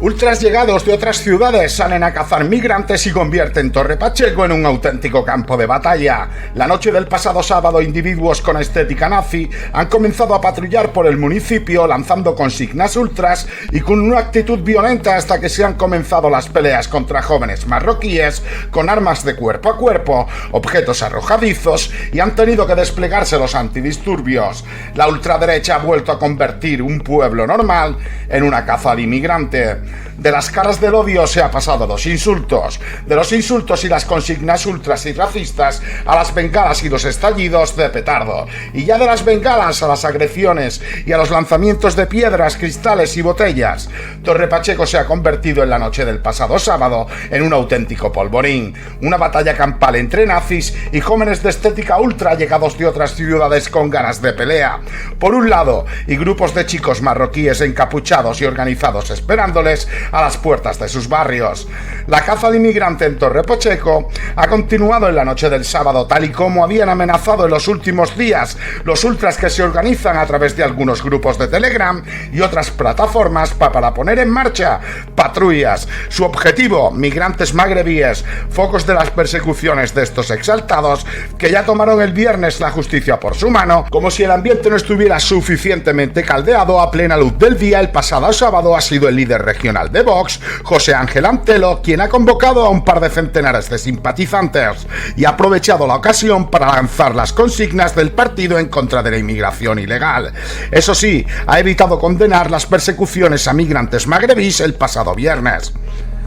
Ultras llegados de otras ciudades salen a cazar migrantes y convierten Torre Pacheco en un auténtico campo de batalla. La noche del pasado sábado, individuos con estética nazi han comenzado a patrullar por el municipio lanzando consignas ultras y con una actitud violenta hasta que se han comenzado las peleas contra jóvenes marroquíes con armas de cuerpo a cuerpo, objetos arrojadizos y han tenido que desplegarse los antidisturbios. La ultraderecha ha vuelto a convertir un pueblo normal en una caza al inmigrante. De las caras del odio se ha pasado a los insultos, de los insultos y las consignas ultras y racistas a las bengalas y los estallidos de petardo, y ya de las bengalas a las agresiones y a los lanzamientos de piedras, cristales y botellas. Torre Pacheco se ha convertido en la noche del pasado sábado en un auténtico polvorín, una batalla campal entre nazis y jóvenes de estética ultra llegados de otras ciudades con ganas de pelea, por un lado, y grupos de chicos marroquíes encapuchados y organizados esperándoles a las puertas de sus barrios. La caza al inmigrante en Torre Pacheco ha continuado en la noche del sábado, tal y como habían amenazado en los últimos días los ultras que se organizan a través de algunos grupos de Telegram y otras plataformas para poner en marcha patrullas. Su objetivo, migrantes magrebíes, focos de las persecuciones de estos exaltados que ya tomaron el viernes la justicia por su mano, como si el ambiente no estuviera suficientemente caldeado. A plena luz del día, el pasado sábado ha sido el líder regional de Vox, José Ángel Antelo, quien ha convocado a un par de centenares de simpatizantes y ha aprovechado la ocasión para lanzar las consignas del partido en contra de la inmigración ilegal. Eso sí, ha evitado condenar las persecuciones a migrantes magrebíes el pasado viernes.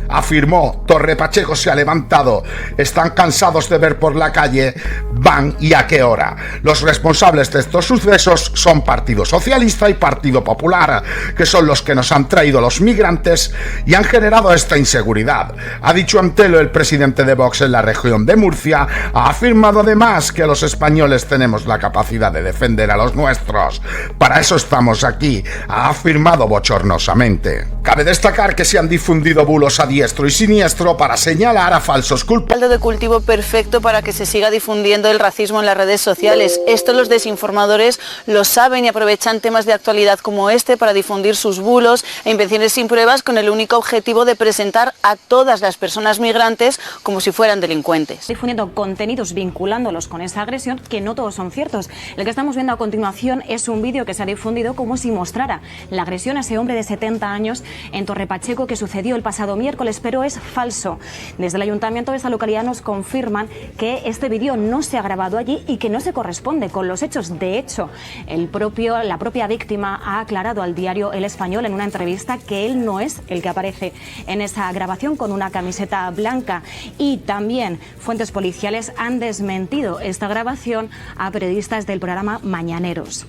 Afirmó: Torre Pacheco se ha levantado, están cansados de ver por la calle, van y a qué hora. Los responsables de estos sucesos son Partido Socialista y Partido Popular, que son los que nos han traído los migrantes y han generado esta inseguridad. Ha dicho Antelo, el presidente de Vox en la región de Murcia. Ha afirmado además que los españoles tenemos la capacidad de defender a los nuestros. Para eso estamos aquí, ha afirmado bochornosamente. Cabe destacar que se han difundido bulos a diestro y siniestro para señalar a falsos culpables. Caldo de cultivo perfecto para que se siga difundiendo el racismo en las redes sociales. Esto los desinformadores lo saben y aprovechan temas de actualidad como este para difundir sus bulos e invenciones sin pruebas con el único objetivo de presentar a todas las personas migrantes como si fueran delincuentes. Difundiendo contenidos vinculándolos con esa agresión que no todos son ciertos. El que estamos viendo a continuación es un vídeo que se ha difundido como si mostrara la agresión a ese hombre de 70 años en Torre Pacheco que sucedió el pasado miércoles, pero es falso. Desde el ayuntamiento de esa localidad nos confirman que este vídeo no se ha grabado allí y que no se corresponde con los hechos. De hecho, la propia víctima ha aclarado al diario El Español en una entrevista que él no es el que aparece en esa grabación con una camiseta blanca, y también fuentes policiales han desmentido esta grabación a periodistas del programa Mañaneros.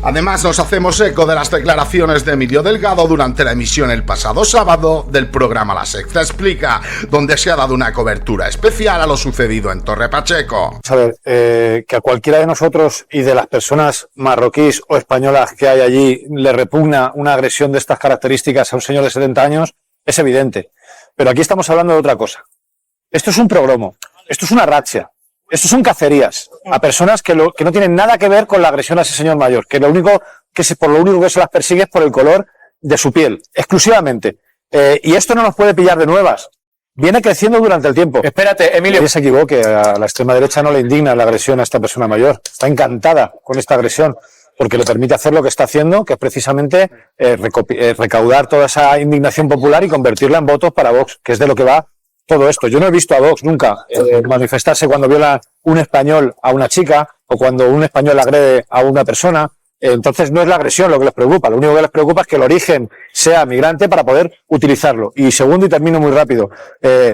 Además, nos hacemos eco de las declaraciones de Emilio Delgado durante la emisión el pasado sábado del programa La Sexta Explica, donde se ha dado una cobertura especial a lo sucedido en Torre Pacheco. A ver, que a cualquiera de nosotros y de las personas marroquíes o españolas que hay allí le repugna una agresión de estas características a un señor de 70 años, es evidente. Pero aquí estamos hablando de otra cosa. Esto es un progromo, esto es una razzia. Estos son cacerías a personas que no tienen nada que ver con la agresión a ese señor mayor, que por lo único que se las persigue es por el color de su piel, exclusivamente. Y esto no nos puede pillar de nuevas. Viene creciendo durante el tiempo. Espérate, Emilio. Que se equivoque, a la extrema derecha no le indigna la agresión a esta persona mayor. Está encantada con esta agresión, porque le permite hacer lo que está haciendo, que es precisamente recaudar toda esa indignación popular y convertirla en votos para Vox, que es de lo que va todo esto. Yo no he visto a Vox nunca manifestarse cuando viola un español a una chica o cuando un español agrede a una persona. Entonces no es la agresión lo que les preocupa. Lo único que les preocupa es que el origen sea migrante para poder utilizarlo. Y segundo, y termino muy rápido,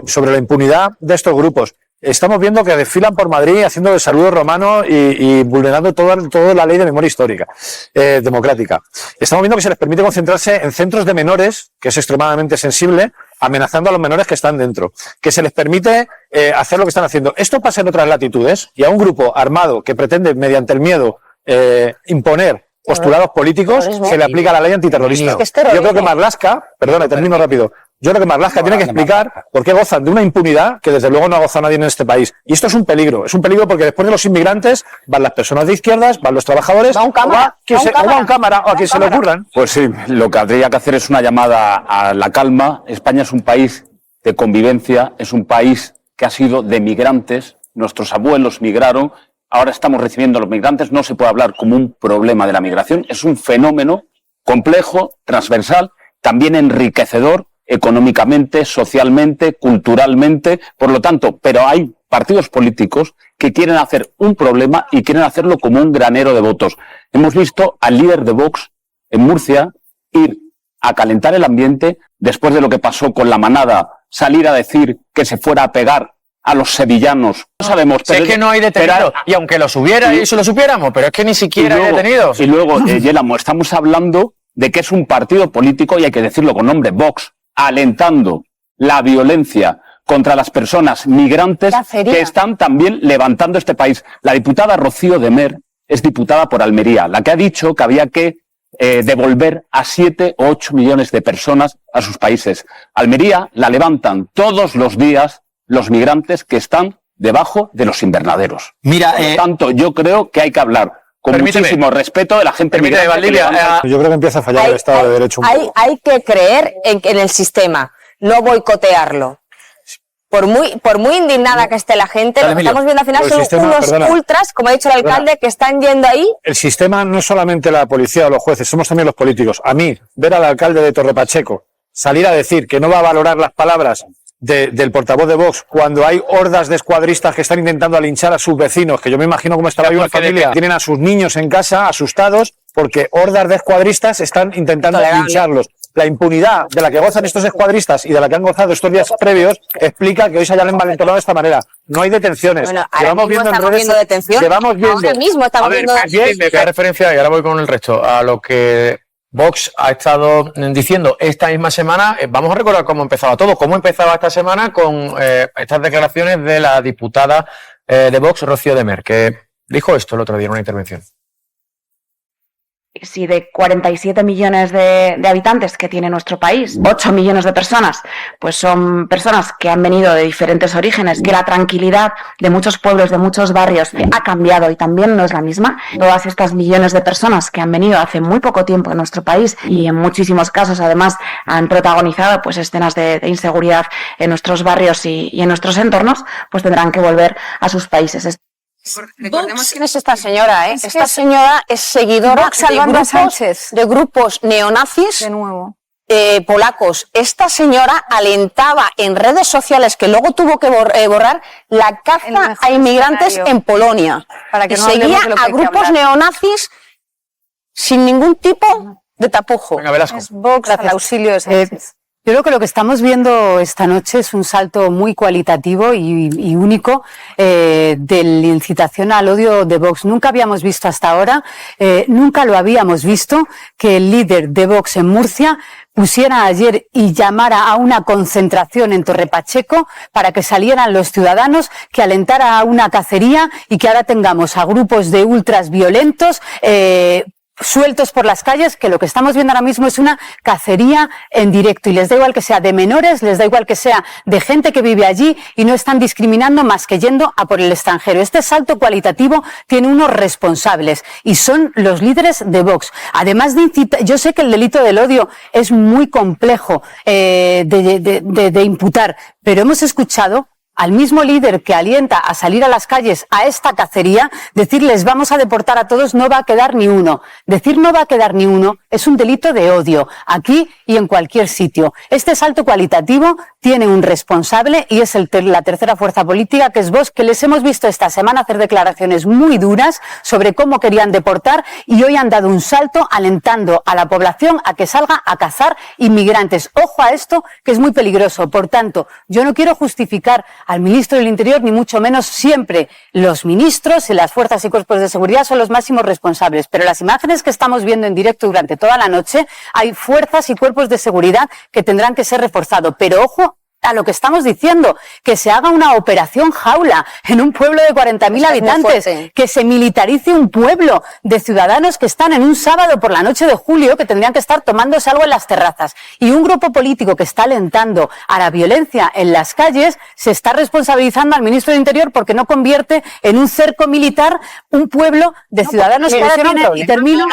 sobre la impunidad de estos grupos. Estamos viendo que desfilan por Madrid haciendo el saludo romano y vulnerando toda la ley de memoria histórica, democrática. Estamos viendo que se les permite concentrarse en centros de menores, que es extremadamente sensible, amenazando a los menores que están dentro. Que se les permite hacer lo que están haciendo. Esto pasa en otras latitudes y a un grupo armado que pretende, mediante el miedo, imponer postulados políticos, se le aplica la ley antiterrorista. Yo creo que Marlaska, perdona, termino rápido, Yo creo que Marlaska tiene que explicar por qué gozan de una impunidad que desde luego no ha gozado nadie en este país. Y esto es un peligro porque después de los inmigrantes van las personas de izquierdas, van los trabajadores, va un cámara, va un cámara o a quien se le ocurran. Pues sí, lo que habría que hacer es una llamada a la calma. España es un país de convivencia, es un país que ha sido de migrantes, nuestros abuelos migraron, ahora estamos recibiendo a los migrantes, no se puede hablar como un problema de la migración, es un fenómeno complejo, transversal, también enriquecedor económicamente, socialmente, culturalmente, por lo tanto, pero hay partidos políticos que quieren hacer un problema y quieren hacerlo como un granero de votos. Hemos visto al líder de Vox en Murcia ir a calentar el ambiente después de lo que pasó con la manada, salir a decir que se fuera a pegar a los sevillanos. No sabemos. Pero es que no hay detenidos. Y aunque los hubiera, y eso lo supiéramos, pero es que ni siquiera hay detenidos. Y luego, Yelamo, estamos hablando de que es un partido político, y hay que decirlo con nombre, Vox, alentando la violencia contra las personas migrantes que están también levantando este país. La diputada Rocío de Mer es diputada por Almería, la que ha dicho que había que devolver a 7 o 8 millones de personas a sus países. Almería la levantan todos los días los migrantes que están debajo de los invernaderos. Mira, por lo tanto, yo creo que hay que hablar con muchísimo respeto de la gente migrante. Valdivia, yo creo que empieza a fallar el Estado de Derecho. Hay que creer en el sistema, no boicotearlo. Por muy indignada que esté la gente, lo que estamos viendo al final son unos ultras, como ha dicho el alcalde, que están yendo ahí. El sistema no es solamente la policía o los jueces, somos también los políticos. A mí, ver al alcalde de Torre Pacheco salir a decir que no va a valorar las palabras del portavoz de Vox cuando hay hordas de escuadristas que están intentando linchar a sus vecinos, que yo me imagino cómo estará una familia, tienen a sus niños en casa asustados porque hordas de escuadristas están intentando lincharlos. La impunidad de la que gozan estos escuadristas y de la que han gozado estos días previos explica que hoy se hayan envalentonado de esta manera. No hay detenciones. Bueno, llevamos viendo en redes, detención. Llevamos viendo. Ahora mismo estamos viendo. Me da referencia, y ahora voy con el resto, a lo que Vox ha estado diciendo esta misma semana. Vamos a recordar cómo empezaba todo, cómo empezaba esta semana con estas declaraciones de la diputada de Vox, Rocío de Mer, que dijo esto el otro día en una intervención. Si de 47 millones de habitantes que tiene nuestro país, 8 millones de personas, pues son personas que han venido de diferentes orígenes, que la tranquilidad de muchos pueblos, de muchos barrios ha cambiado y también no es la misma. Todas estas millones de personas que han venido hace muy poco tiempo en nuestro país y en muchísimos casos además han protagonizado pues escenas de inseguridad en nuestros barrios y en nuestros entornos, pues tendrán que volver a sus países. Recordemos quién es esta señora, ¿eh? Esta señora es seguidora de grupos neonazis de nuevo. Polacos. Esta señora alentaba en redes sociales, que luego tuvo que borrar, la caza a inmigrantes en Polonia. Para que no seguía a grupos neonazis sin ningún tipo de tapujo. Venga, Velasco. Es Vox al auxilio de Sánchez. Yo creo que lo que estamos viendo esta noche es un salto muy cualitativo y único de la incitación al odio de Vox. Nunca habíamos visto hasta ahora, nunca lo habíamos visto, que el líder de Vox en Murcia pusiera ayer y llamara a una concentración en Torre Pacheco para que salieran los ciudadanos, que alentara a una cacería y que ahora tengamos a grupos de ultras violentos sueltos por las calles, que lo que estamos viendo ahora mismo es una cacería en directo, y les da igual que sea de menores, les da igual que sea de gente que vive allí, y no están discriminando más que yendo a por el extranjero. Este salto cualitativo tiene unos responsables y son los líderes de Vox. Además de incitar, yo sé que el delito del odio es muy complejo de imputar, pero hemos escuchado al mismo líder que alienta a salir a las calles a esta cacería, decirles vamos a deportar a todos, no va a quedar ni uno. Decir no va a quedar ni uno es un delito de odio, aquí y en cualquier sitio. Este salto cualitativo tiene un responsable y es la tercera fuerza política, que es Vox, que les hemos visto esta semana hacer declaraciones muy duras sobre cómo querían deportar, y hoy han dado un salto alentando a la población a que salga a cazar inmigrantes. Ojo a esto, que es muy peligroso. Por tanto, yo no quiero justificar al ministro del Interior, ni mucho menos. Siempre los ministros y las fuerzas y cuerpos de seguridad son los máximos responsables, pero las imágenes que estamos viendo en directo durante toda la noche, hay fuerzas y cuerpos de seguridad que tendrán que ser reforzados. Pero ojo a lo que estamos diciendo, que se haga una operación jaula en un pueblo de 40.000 habitantes, que se militarice un pueblo de ciudadanos que están en un sábado por la noche de julio, que tendrían que estar tomándose algo en las terrazas, y un grupo político que está alentando a la violencia en las calles, se está responsabilizando al ministro de Interior porque no convierte en un cerco militar un pueblo de ciudadanos que ahora tiene, y termino, y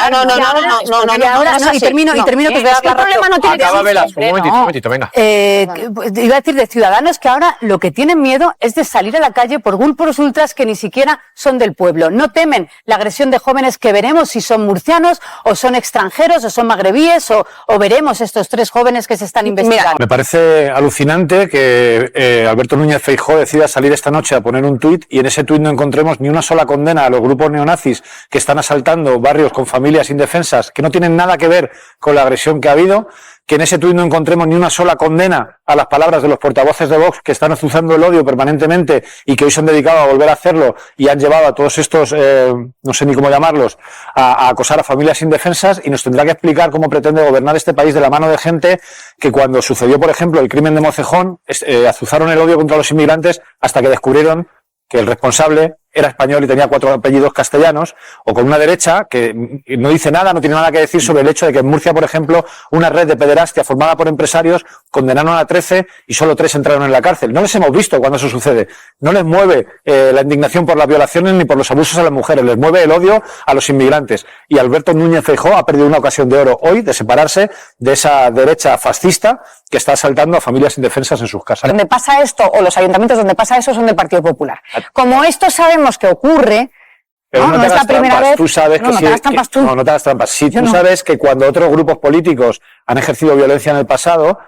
termino, que os voy a dar la razón. No tiene un momentito, venga. Iba a decir de ciudadanos que ahora lo que tienen miedo es de salir a la calle por grupos ultras que ni siquiera son del pueblo. No temen la agresión de jóvenes que veremos si son murcianos o son extranjeros o son magrebíes o veremos estos 3 jóvenes que se están investigando. Me parece alucinante que Alberto Núñez Feijóo decida salir esta noche a poner un tuit y en ese tuit no encontremos ni una sola condena a los grupos neonazis que están asaltando barrios con familias indefensas, que no tienen nada que ver con la agresión que ha habido, que en ese tuit no encontremos ni una sola condena a las palabras de los portavoces de Vox que están azuzando el odio permanentemente y que hoy se han dedicado a volver a hacerlo y han llevado a todos estos, no sé ni cómo llamarlos, a acosar a familias indefensas, y nos tendrá que explicar cómo pretende gobernar este país de la mano de gente que cuando sucedió, por ejemplo, el crimen de Mocejón, azuzaron el odio contra los inmigrantes hasta que descubrieron que el responsable era español y tenía 4 apellidos castellanos, o con una derecha que no dice nada, no tiene nada que decir sobre el hecho de que en Murcia, por ejemplo, una red de pederastia formada por empresarios condenaron a 13 y solo 3 entraron en la cárcel. No les hemos visto cuando eso sucede. No les mueve la indignación por las violaciones ni por los abusos a las mujeres, les mueve el odio a los inmigrantes. Y Alberto Núñez Feijóo ha perdido una ocasión de oro hoy de separarse de esa derecha fascista que está asaltando a familias indefensas en sus casas. Donde pasa esto, o los ayuntamientos donde pasa eso, son del Partido Popular. Como esto sabemos que ocurre, pero no es la primera vez. Tú sabes que no te hagas trampas tú. No te hagas trampas. Si tú sabes que cuando otros grupos políticos han ejercido violencia en el pasado,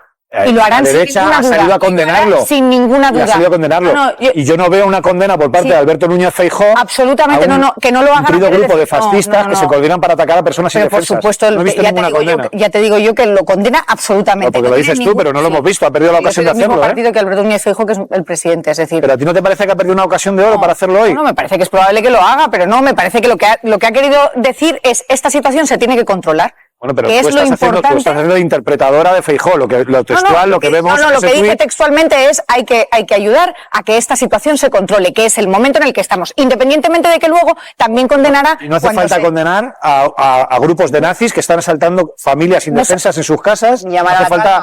y lo harán la derecha ha salido a condenarlo. Sin ninguna duda. Ha salido a condenarlo. Y yo no veo una condena por parte de Alberto Núñez Feijóo. Absolutamente que no lo hagan. Un grupo de fascistas que se coordinan para atacar a personas indefensas. Por supuesto, no he visto ninguna condena. Ya te digo yo que lo condena absolutamente. No, porque lo dices tú, pero no lo hemos visto. Ha perdido la ocasión de hacerlo. Es el mismo partido que Alberto Núñez Feijóo, que es el presidente. Es decir, pero ¿a ti no te parece que ha perdido una ocasión de oro para hacerlo hoy? No, me parece que es probable que lo haga, pero no, me parece que lo que ha querido decir es esta situación se tiene que controlar. Bueno, pero tú estás haciendo de interpretadora de Feijóo, lo textual, lo que vemos. No, lo que dice textualmente es hay que ayudar a que esta situación se controle, que es el momento en el que estamos, independientemente de que luego también condenará. Y no hace falta condenar a grupos de nazis que están asaltando familias indefensas en sus casas. No hace falta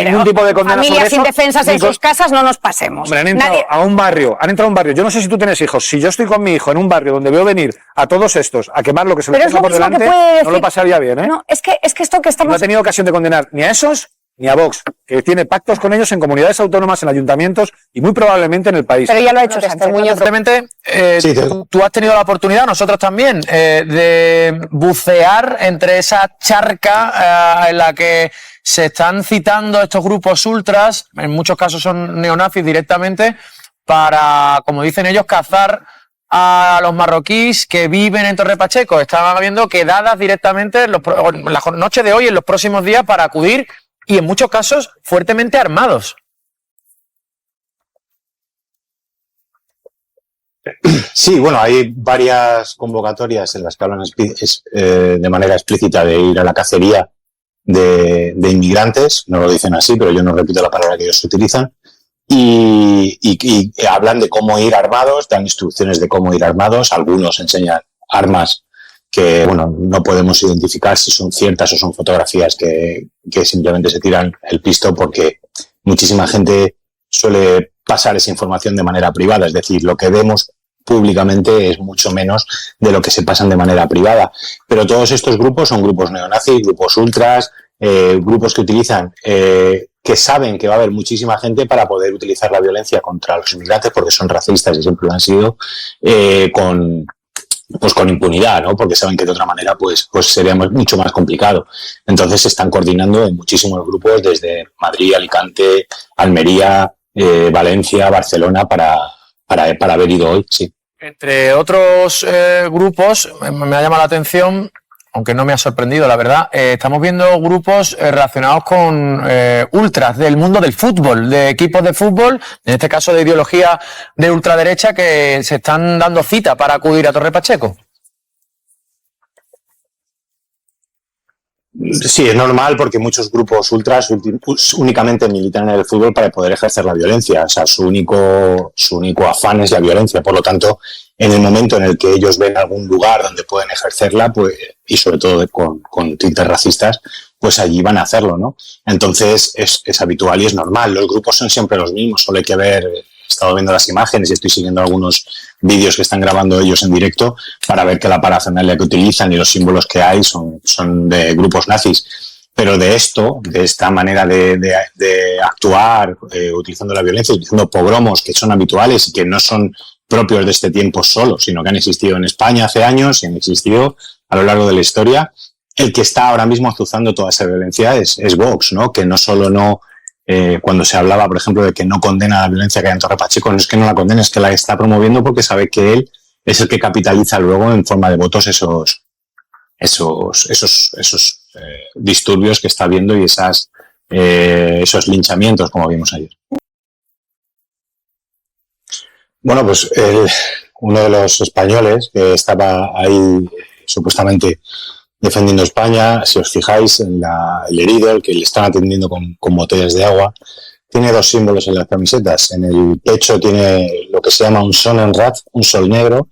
ningún tipo de condena familias sobre indefensas en sus casas, no nos pasemos. Hombre, han entrado a un barrio. Yo no sé si tú tienes hijos. Si yo estoy con mi hijo en un barrio donde veo venir a todos estos a quemar lo que se les pasa por delante, no lo pasaría bien, ¿eh? No, es que esto que estamos... No ha tenido ocasión de condenar ni a esos ni a Vox, que tiene pactos con ellos en comunidades autónomas, en ayuntamientos y muy probablemente en el país. Pero ya lo ha hecho Sánchez Muñoz. Simplemente, tú has tenido la oportunidad, nosotros también, de bucear entre esa charca en la que se están citando estos grupos ultras, en muchos casos son neonazis directamente, para, como dicen ellos, cazar a los marroquíes que viven en Torre Pacheco. Están habiendo quedadas directamente en la noche de hoy, en los próximos días, para acudir, y en muchos casos fuertemente armados. Sí, bueno, hay varias convocatorias en las que hablan de manera explícita de ir a la cacería de inmigrantes. No lo dicen así, pero yo no repito la palabra que ellos utilizan. Y hablan de cómo ir armados, dan instrucciones de cómo ir armados. Algunos enseñan armas que, bueno, no podemos identificar si son ciertas o son fotografías que simplemente se tiran el pisto, porque muchísima gente suele pasar esa información de manera privada. Es decir, lo que vemos públicamente es mucho menos de lo que se pasan de manera privada. Pero todos estos grupos son grupos neonazis, grupos ultras, grupos que utilizan... que saben que va a haber muchísima gente para poder utilizar la violencia contra los inmigrantes, porque son racistas y siempre lo han sido, con impunidad, ¿no? Porque saben que de otra manera pues sería mucho más complicado. Entonces se están coordinando en muchísimos grupos, desde Madrid, Alicante, Almería, Valencia, Barcelona, para haber ido hoy, sí. Entre otros grupos, me ha llamado la atención, aunque no me ha sorprendido, la verdad, estamos viendo grupos relacionados con ultras del mundo del fútbol, de equipos de fútbol, en este caso de ideología de ultraderecha, que se están dando cita para acudir a Torre Pacheco. Sí, es normal porque muchos grupos ultras únicamente militan en el fútbol para poder ejercer la violencia. O sea, su único afán es la violencia. Por lo tanto, en el momento en el que ellos ven algún lugar donde pueden ejercerla, pues, y sobre todo con tintes racistas, pues allí van a hacerlo, ¿no? Entonces es habitual y es normal. Los grupos son siempre los mismos. Solo hay que ver, he estado viendo las imágenes y estoy siguiendo algunos vídeos que están grabando ellos en directo para ver que la parafernalia que utilizan y los símbolos que hay son de grupos nazis. Pero de esta manera de actuar, utilizando la violencia, utilizando pogromos que son habituales y que no son propios de este tiempo solo, sino que han existido en España hace años y han existido a lo largo de la historia. El que está ahora mismo azuzando toda esa violencia es Vox, ¿no? Que no solo cuando se hablaba, por ejemplo, de que no condena la violencia que hay en Torre Pacheco, no es que no la condene, es que la está promoviendo porque sabe que él es el que capitaliza luego en forma de votos esos disturbios que está viendo y esos linchamientos, como vimos ayer. Bueno, pues uno de los españoles que estaba ahí supuestamente defendiendo España, si os fijáis en el herido, el que le están atendiendo con botellas de agua, tiene dos símbolos en las camisetas. En el pecho tiene lo que se llama un Sonnenrad, un sol negro.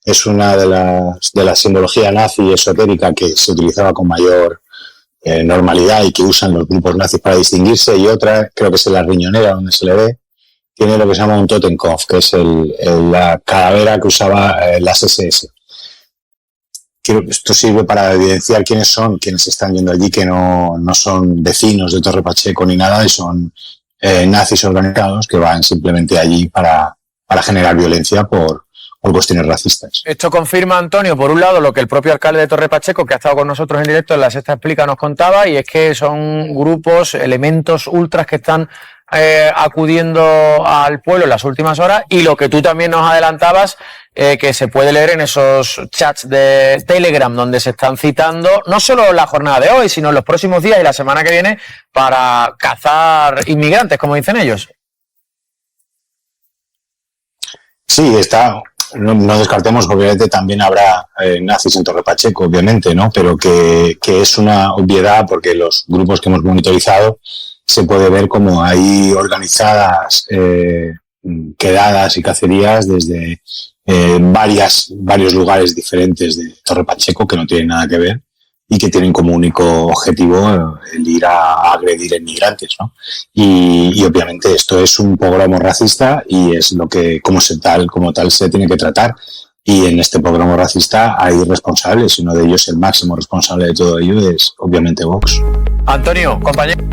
Es una de la simbología nazi esotérica que se utilizaba con mayor normalidad y que usan los grupos nazis para distinguirse. Y otra, creo que es en la riñonera donde se le ve, tiene lo que se llama un Totenkopf, que es la calavera que usaba las SS. Esto sirve para evidenciar quiénes están yendo allí, que no son vecinos de Torre Pacheco ni nada, y son nazis organizados que van simplemente allí para generar violencia por cuestiones racistas. Esto confirma, Antonio, por un lado, lo que el propio alcalde de Torre Pacheco, que ha estado con nosotros en directo en La Sexta Explica, nos contaba, y es que son grupos, elementos ultras que están acudiendo al pueblo en las últimas horas, y lo que tú también nos adelantabas, que se puede leer en esos chats de Telegram donde se están citando no solo la jornada de hoy, sino en los próximos días y la semana que viene para cazar inmigrantes, como dicen ellos. Sí, no descartemos, obviamente también habrá nazis en Torre Pacheco, obviamente, ¿no? Pero que es una obviedad porque los grupos que hemos monitorizado se puede ver como hay organizadas quedadas y cacerías desde varios lugares diferentes de Torre Pacheco que no tienen nada que ver y que tienen como único objetivo el ir a agredir inmigrantes, ¿no? Y obviamente esto es un pogromo racista y es lo que como tal se tiene que tratar. Y en este pogromo racista hay responsables y uno de ellos, el máximo responsable de todo ello, es obviamente Vox. Antonio, compañero.